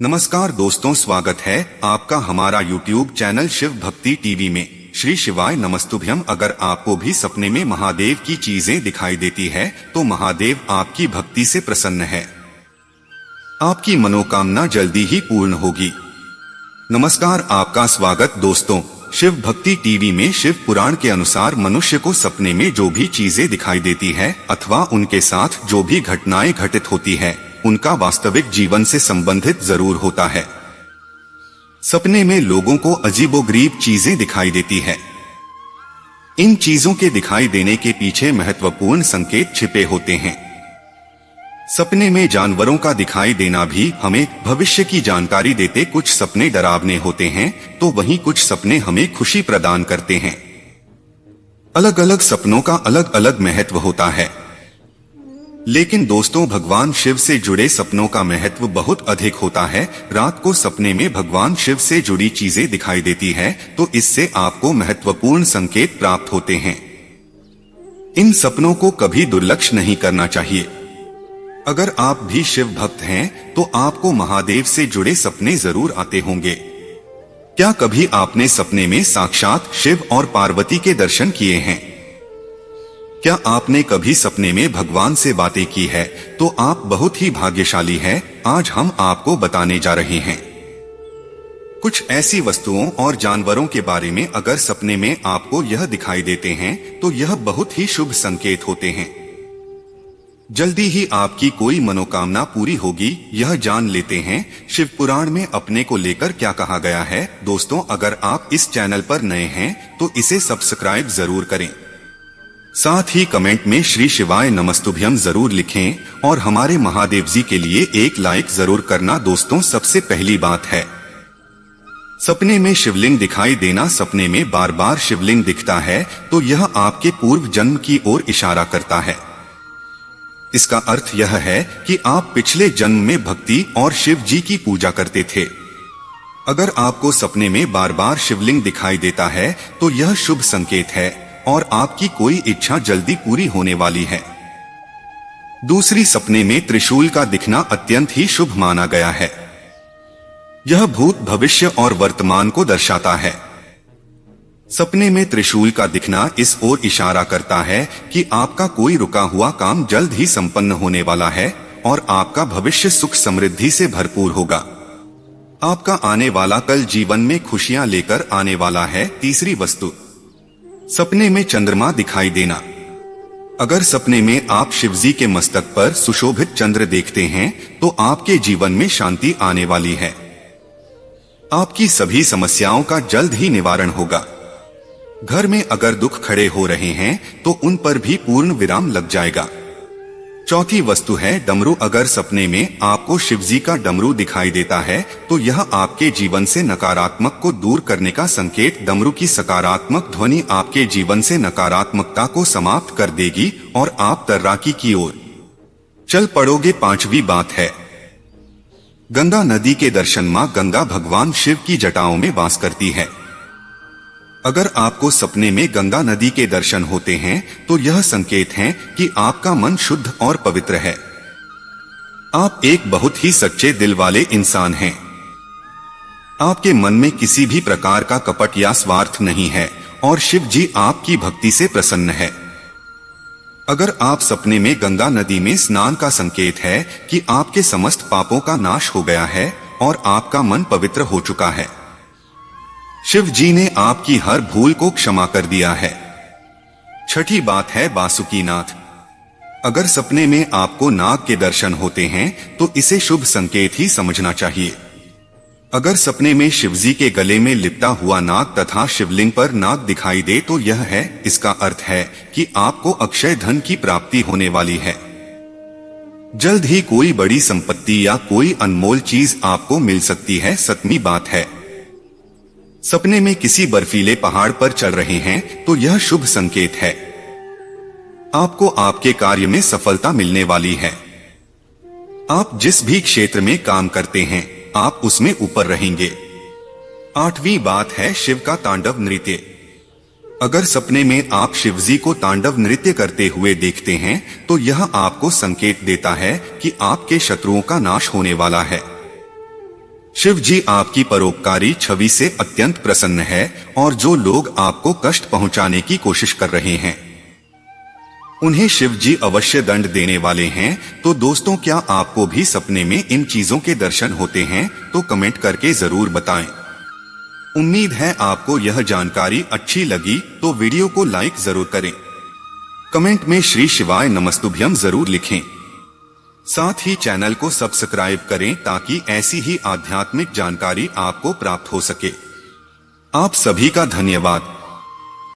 नमस्कार दोस्तों, स्वागत है आपका हमारा YouTube चैनल शिव भक्ति टीवी में। श्री शिवाय नमस्तुभ्यम। अगर आपको भी सपने में महादेव की चीजें दिखाई देती है तो महादेव आपकी भक्ति से प्रसन्न है। आपकी मनोकामना जल्दी ही पूर्ण होगी। नमस्कार, आपका स्वागत दोस्तों। शिव भक्ति टीवी में शिव पुराण के अनुसार मनुष्य को सपने में जो भी चीजें दिखाई देती है अथवा उनके साथ जो भी घटनाएं घटित होती है उनका वास्तविक जीवन से संबंधित जरूर होता है। सपने में लोगों को अजीबोगरीब चीजें दिखाई देती है। इन चीजों के दिखाई देने के पीछे महत्वपूर्ण संकेत छिपे होते हैं। सपने में जानवरों का दिखाई देना भी हमें भविष्य की जानकारी देते। कुछ सपने डरावने होते हैं तो वहीं कुछ सपने हमें खुशी प्रदान करते हैं। अलग अलग सपनों का अलग अलग महत्व होता है। लेकिन दोस्तों, भगवान शिव से जुड़े सपनों का महत्व बहुत अधिक होता है। रात को सपने में भगवान शिव से जुड़ी चीजें दिखाई देती है तो इससे आपको महत्वपूर्ण संकेत प्राप्त होते हैं। इन सपनों को कभी दुर्लक्ष्य नहीं करना चाहिए। अगर आप भी शिव भक्त हैं तो आपको महादेव से जुड़े सपने जरूर आते होंगे। क्या कभी आपने सपने में साक्षात शिव और पार्वती के दर्शन किए हैं? क्या आपने कभी सपने में भगवान से बातें की है? तो आप बहुत ही भाग्यशाली हैं। आज हम आपको बताने जा रहे हैं कुछ ऐसी वस्तुओं और जानवरों के बारे में। अगर सपने में आपको यह दिखाई देते हैं तो यह बहुत ही शुभ संकेत होते हैं। जल्दी ही आपकी कोई मनोकामना पूरी होगी, यह जान लेते हैं शिव पुराण में अपने को लेकर क्या कहा गया है। दोस्तों, अगर आप इस चैनल पर नए हैं तो इसे सब्सक्राइब जरूर करें। साथ ही कमेंट में श्री शिवाय नमस्तुभ्यम जरूर लिखें और हमारे महादेव जी के लिए एक लाइक जरूर करना। दोस्तों, सबसे पहली बात है सपने में शिवलिंग दिखाई देना। सपने में बार बार शिवलिंग दिखता है तो यह आपके पूर्व जन्म की ओर इशारा करता है। इसका अर्थ यह है कि आप पिछले जन्म में भक्ति और शिव जी की पूजा करते थे। अगर आपको सपने में बार बार शिवलिंग दिखाई देता है तो यह शुभ संकेत है और आपकी कोई इच्छा जल्दी पूरी होने वाली है। दूसरी, सपने में त्रिशूल का दिखना अत्यंत ही शुभ माना गया है। यह भूत, भविष्य और वर्तमान को दर्शाता है। सपने में त्रिशूल का दिखना इस ओर इशारा करता है कि आपका कोई रुका हुआ काम जल्द ही संपन्न होने वाला है और आपका भविष्य सुख समृद्धि से भरपूर होगा। आपका आने वाला कल जीवन में खुशियां लेकर आने वाला है। तीसरी वस्तु, सपने में चंद्रमा दिखाई देना। अगर सपने में आप शिवजी के मस्तक पर सुशोभित चंद्र देखते हैं तो आपके जीवन में शांति आने वाली है। आपकी सभी समस्याओं का जल्द ही निवारण होगा। घर में अगर दुख खड़े हो रहे हैं तो उन पर भी पूर्ण विराम लग जाएगा। चौथी वस्तु है डमरू। अगर सपने में आपको शिवजी का डमरू दिखाई देता है तो यह आपके जीवन से नकारात्मक को दूर करने का संकेत। डमरू की सकारात्मक ध्वनि आपके जीवन से नकारात्मकता को समाप्त कर देगी और आप तैराकी की ओर चल पड़ोगे। पांचवी बात है गंगा नदी के दर्शन। मां गंगा भगवान शिव की जटाओं में वास करती है। अगर आपको सपने में गंगा नदी के दर्शन होते हैं तो यह संकेत है कि आपका मन शुद्ध और पवित्र है। आप एक बहुत ही सच्चे दिल वाले इंसान हैं। आपके मन में किसी भी प्रकार का कपट या स्वार्थ नहीं है और शिव जी आपकी भक्ति से प्रसन्न है। अगर आप सपने में गंगा नदी में स्नान का संकेत है कि आपके समस्त पापों का नाश हो गया है और आपका मन पवित्र हो चुका है। शिव जी ने आपकी हर भूल को क्षमा कर दिया है। छठी बात है बासुकीनाथ। अगर सपने में आपको नाग के दर्शन होते हैं तो इसे शुभ संकेत ही समझना चाहिए। अगर सपने में शिवजी के गले में लिपटा हुआ नाग तथा शिवलिंग पर नाग दिखाई दे तो यह है, इसका अर्थ है कि आपको अक्षय धन की प्राप्ति होने वाली है। जल्द ही कोई बड़ी संपत्ति या कोई अनमोल चीज आपको मिल सकती है। सातवीं बात है सपने में किसी बर्फीले पहाड़ पर चल रहे हैं तो यह शुभ संकेत है। आपको आपके कार्य में सफलता मिलने वाली है। आप जिस भी क्षेत्र में काम करते हैं आप उसमें ऊपर रहेंगे। आठवीं बात है शिव का तांडव नृत्य। अगर सपने में आप शिवजी को तांडव नृत्य करते हुए देखते हैं तो यह आपको संकेत देता है कि आपके शत्रुओं का नाश होने वाला है। शिव जी आपकी परोपकारी छवि से अत्यंत प्रसन्न है और जो लोग आपको कष्ट पहुंचाने की कोशिश कर रहे हैं उन्हें शिव जी अवश्य दंड देने वाले हैं। तो दोस्तों, क्या आपको भी सपने में इन चीजों के दर्शन होते हैं? तो कमेंट करके जरूर बताएं। उम्मीद है आपको यह जानकारी अच्छी लगी, तो वीडियो को लाइक जरूर करें। कमेंट में श्री शिवाय नमस्तुभ्यम जरूर लिखें। साथ ही चैनल को सब्सक्राइब करें ताकि ऐसी ही आध्यात्मिक जानकारी आपको प्राप्त हो सके। आप सभी का धन्यवाद।